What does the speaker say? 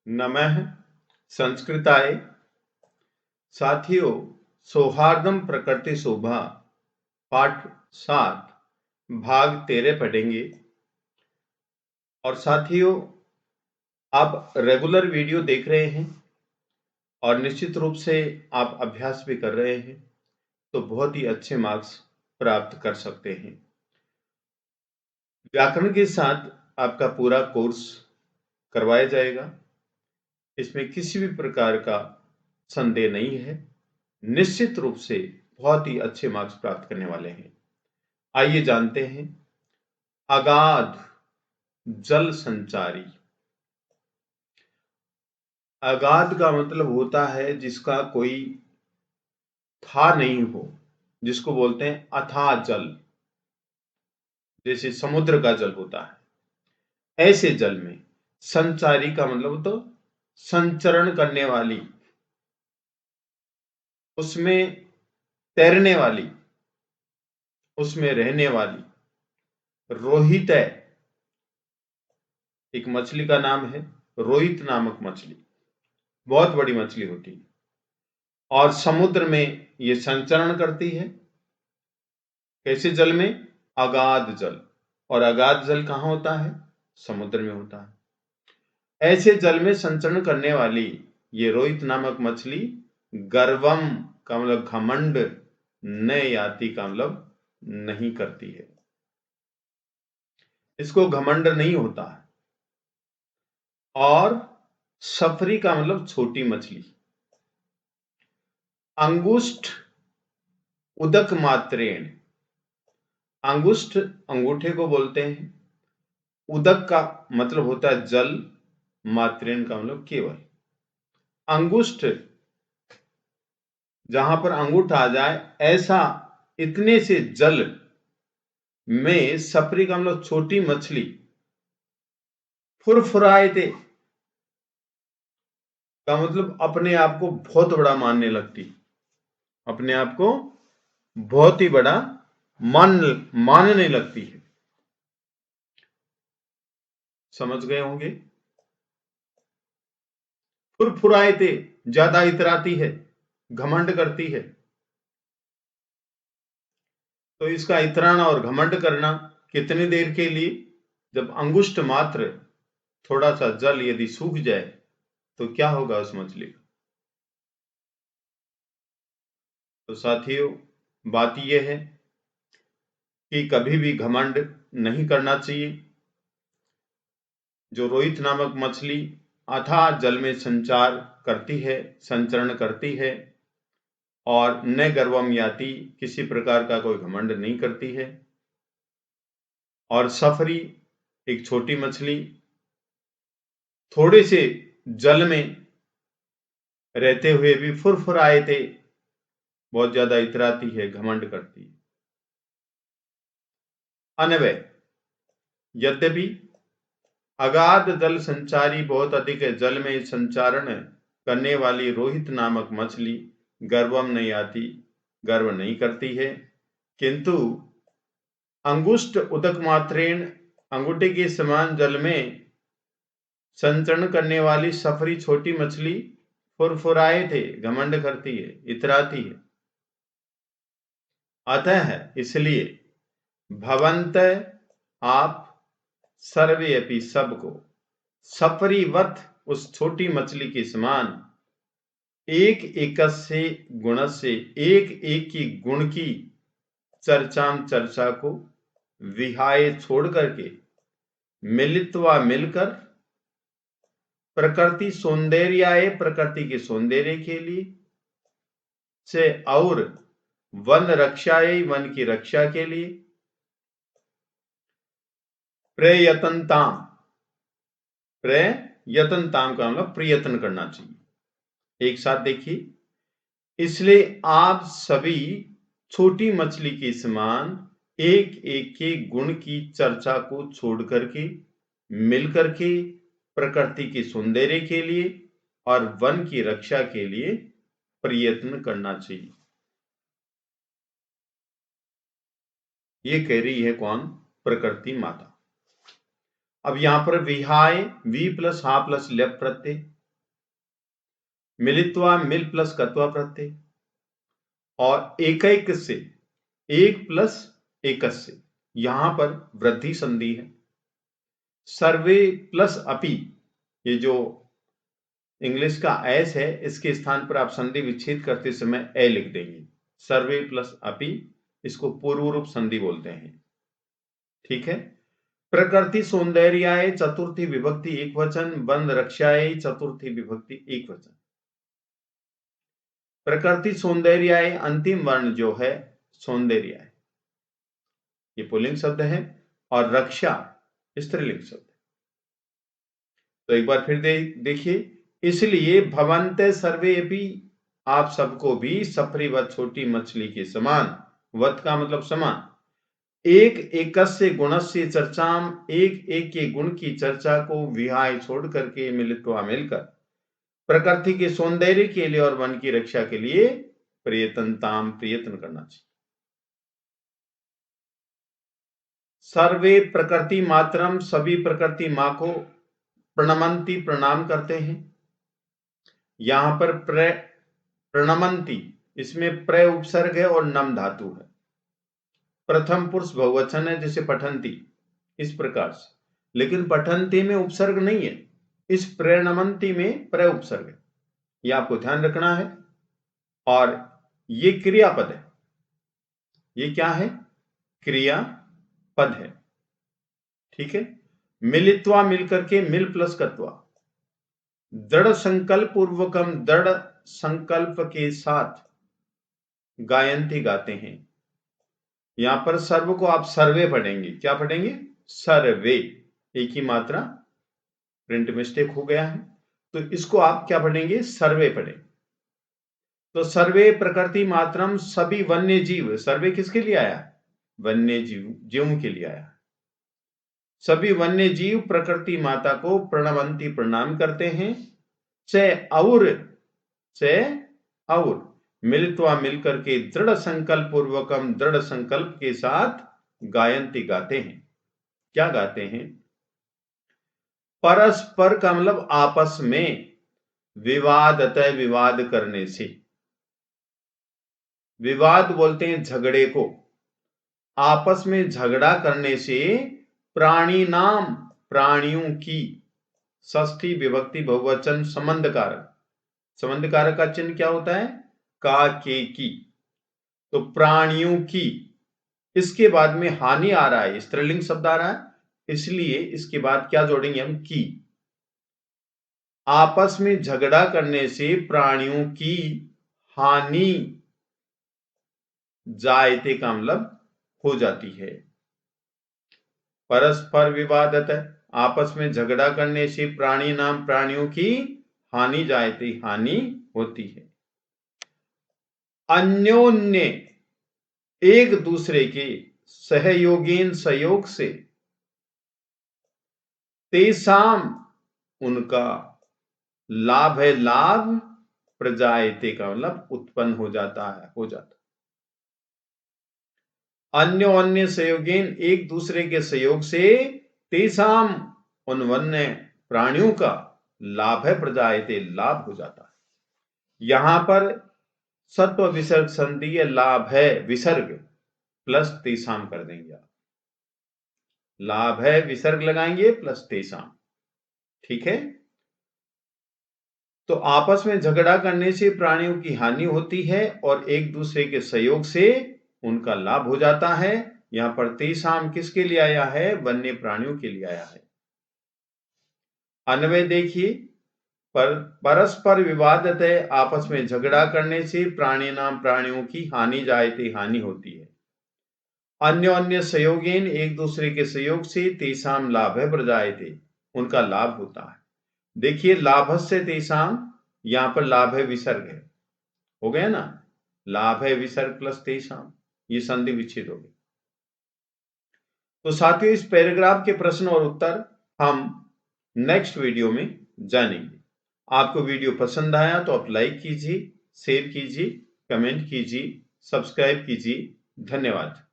नमः संस्कृताय। साथियों, सौहार्दम प्रकृति शोभा पाठ 7 भाग 13 पढ़ेंगे। और साथियों, आप रेगुलर वीडियो देख रहे हैं और निश्चित रूप से आप अभ्यास भी कर रहे हैं, तो बहुत ही अच्छे मार्क्स प्राप्त कर सकते हैं। व्याकरण के साथ आपका पूरा कोर्स करवाया जाएगा, इसमें किसी भी प्रकार का संदेह नहीं है। निश्चित रूप से बहुत ही अच्छे मार्क्स प्राप्त करने वाले हैं। आइए जानते हैं। अगाध जल संचारी। अगाध का मतलब होता है जिसका कोई था नहीं हो, जिसको बोलते हैं अथाह जल। जैसे समुद्र का जल होता है, ऐसे जल में संचारी का मतलब तो संचरण करने वाली, उसमें तैरने वाली, उसमें रहने वाली। रोहित है, एक मछली का नाम है रोहित नामक मछली, बहुत बड़ी मछली होती है और समुद्र में ये संचरण करती है। कैसे जल में? अगाध जल। और अगाध जल कहाँ होता है? समुद्र में होता है। ऐसे जल में संचरण करने वाली ये रोहित नामक मछली गर्वम का मतलब घमंड, न याति का मतलब नहीं करती है, इसको घमंड नहीं होता है। और सफरी का मतलब छोटी मछली। अंगुष्ठ उदक मात्रेण। अंगुष्ठ अंगूठे को बोलते हैं। उदक का मतलब होता है जल, मात्रेण का मतलब केवल। अंगुष्ठ जहां पर अंगूठा आ जाए, ऐसा इतने से जल में सफरी का मतलब छोटी मछली फुरफुराए थे का मतलब अपने आप को बहुत बड़ा मानने लगती, अपने आप को बहुत ही बड़ा मानने लगती है। समझ गए होंगे। फुरफुराए थे, ज्यादा इतराती है, घमंड करती है। तो इसका इतराना और घमंड करना कितनी देर के लिए? जब अंगुष्ठ मात्र थोड़ा सा जल यदि सूख जाए तो क्या होगा उस मछली का? तो साथियों, बात यह है कि कभी भी घमंड नहीं करना चाहिए। जो रोहित नामक मछली अथाह जल में संचार करती है, संचरण करती है और न गर्वम याति, किसी प्रकार का कोई घमंड नहीं करती है। और सफरी एक छोटी मछली थोड़े से जल में रहते हुए भी फुरफुराए थे, बहुत ज्यादा इतराती है, घमंड करती है। अनवय, यद्यपि अगाध जल संचारी, बहुत अधिक जल में संचारण करने वाली रोहित नामक मछली गर्वम नहीं आती, गर्व नहीं करती है, किंतु अंगुष्ठ उदक मात्रेण, अंगूठे के समान जल में संचरण करने वाली सफरी छोटी मछली फुरफुराए थे, घमंड करती है, इतराती है। अतः इसलिए भवंत, आप, सर्वे अपि सबको, सफरीवत उस छोटी मछली के समान, एक एक से गुण से, एक एक की गुण की चर्चाम चर्चा को, विहाय छोड़ करके, मिलित्वा मिलकर, प्रकृति सौंदर्याय, प्रकृति के सौंदर्य के लिए से, और वन रक्षाय, वन की रक्षा के लिए, प्रयतनताम, प्रयतनताम का मतलब प्रयत्न करना चाहिए। एक साथ देखिए। इसलिए आप सभी छोटी मछली के समान एक एक के गुण की चर्चा को छोड़ करके, मिल करके, प्रकृति के सौंदर्य के लिए और वन की रक्षा के लिए प्रयत्न करना चाहिए। ये कह रही है कौन? प्रकृति माता। अब यहां पर विहाय, वी प्लस हा प्लस लेप प्रत्यय, मिलित्वा मिल प्लस कत्वा प्रत्यय, और एकैक से एक प्लस एकस्य, यहां पर वृद्धि संधि है। सर्वे प्लस अपि, ये जो इंग्लिश का एस है, इसके स्थान पर आप संधि विच्छेद करते समय ए लिख देंगे। सर्वे प्लस अपि, इसको पूर्व रूप संधि बोलते हैं। ठीक है। प्रकृति सौंदर्याय चतुर्थी विभक्ति एक वचन, बंध रक्षाय चतुर्थी विभक्ति एक वचन। प्रकृति सौंदर्याय अंतिम वर्ण जो है सौंदर्याय, ये पुल्लिंग शब्द है, और रक्षा स्त्रीलिंग शब्द है। तो एक बार फिर देखिए, इसलिए भवन्ते सर्वेपि, आप सबको भी सफरीवत छोटी मछली के समान, वत का मतलब समान, एक एकस्य गुणस्य चर्चाम, एक एक के गुण की चर्चा को विहाय छोड़ करके मिलित्वा मिलकर प्रकृति के सौंदर्य के लिए और वन की रक्षा के लिए प्रयत्नताम, प्रयत्न करना चाहिए। सर्वे प्रकृति मात्रम, सभी प्रकृति मां को प्रणमंती, प्रणाम करते हैं। यहां पर प्रणमंती, इसमें प्र उपसर्ग है और नम धातु है। प्रथम पुरुष बहुवचन है, जैसे पठंती, इस प्रकार से। लेकिन पठंती में उपसर्ग नहीं है, इस प्रणमंती में प्र उपसर्ग है, यह आपको ध्यान रखना है। और ये क्रियापद है, ये क्या है? क्रियापद है। ठीक है। मिलित्वा मिलकर के, मिल प्लस कत्वा, दृढ़ संकल्प पूर्वकम, दृढ़ संकल्प के साथ गायंती गाते हैं। यहां पर सर्व को आप सर्वे पढ़ेंगे। क्या पढ़ेंगे? सर्वे, एक ही मात्रा, प्रिंट मिस्टेक हो गया है, तो इसको आप क्या पढ़ेंगे? सर्वे पढ़ेंगे। तो सर्वे प्रकृति मात्रम, सभी वन्य जीव, सर्वे किसके लिए आया? वन्य जीवों के लिए आया। सभी वन्य जीव प्रकृति माता को प्रणवंती, प्रणाम करते हैं। से और मिलित्वा मिलकर के दृढ़ संकल्प पूर्वकम, दृढ़ संकल्प के साथ गायंती गाते हैं। क्या गाते हैं? परस्पर का मतलब आपस में, विवादतः विवाद करने से, विवाद बोलते हैं झगड़े को, आपस में झगड़ा करने से, प्राणी नाम, प्राणियों की, षष्ठी विभक्ति बहुवचन संबंध कारक, संबंध कारक का चिन्ह क्या होता है? का, के, की। तो प्राणियों की, इसके बाद में हानि आ रहा है, स्त्रीलिंग शब्द आ रहा है, इसलिए इसके बाद क्या जोड़ेंगे हम? की। आपस में झगड़ा करने से प्राणियों की हानि, जायते का मतलब हो जाती है। परस्पर विवादत, आपस में झगड़ा करने से प्राणी नाम, प्राणियों की हानि जायते, हानि होती है। अन्योन्य, एक दूसरे के, सहयोगेन, सहयोग से, तेसाम, उनका, लाभ है, लाभ, प्रजायते का मतलब उत्पन्न हो जाता है, हो जाता। अन्योन्य सहयोगेन, एक दूसरे के सहयोग से, तेसाम, उन वन्य प्राणियों का, लाभ है, प्रजायते, लाभ हो जाता है। यहां पर सत्व विसर्ग संधि है, लाभ है विसर्ग प्लस तेसाम कर देंगे आप। लाभ है विसर्ग लगाएंगे प्लस तेसाम। ठीक है। तो आपस में झगड़ा करने से प्राणियों की हानि होती है और एक दूसरे के सहयोग से उनका लाभ हो जाता है। यहां पर तेसाम किसके लिए आया है? वन्य प्राणियों के लिए आया है। अन्वय देखिए, परस्पर विवादतः, आपस में झगड़ा करने से प्राणी नाम, प्राणियों की हानि जायते, हानि होती है। अन्योन्य सहयोगेन, एक दूसरे के सहयोग से, तेसाम लाभ है प्रजायते, उनका लाभ होता है। देखिए, लाभस्य तेसाम, यहां पर लाभ है विसर्ग है, हो गया ना? लाभ है विसर्ग प्लस तेसाम, ये संधि विच्छेद हो गई। तो साथियों, इस पैराग्राफ के प्रश्न और उत्तर हम नेक्स्ट वीडियो में जानेंगे। आपको वीडियो पसंद आया तो आप लाइक कीजिए, शेयर कीजिए, कमेंट कीजिए, सब्सक्राइब कीजिए। धन्यवाद।